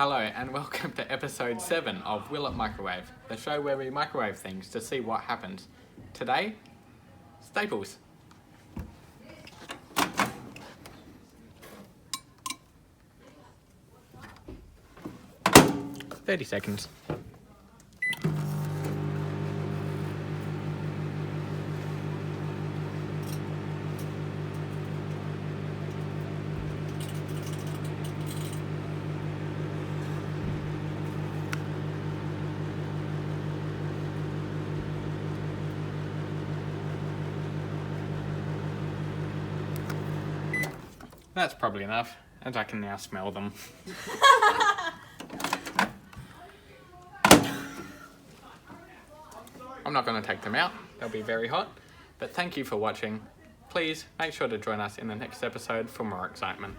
Hello and welcome to episode 7 of Will It Microwave, the show where we microwave things to see what happens. Today, staples. "30 seconds. That's probably enough, as I can now smell them. I'm not going to take them out, they'll be very hot, but thank you for watching. Please make sure to join us in the next episode for more excitement.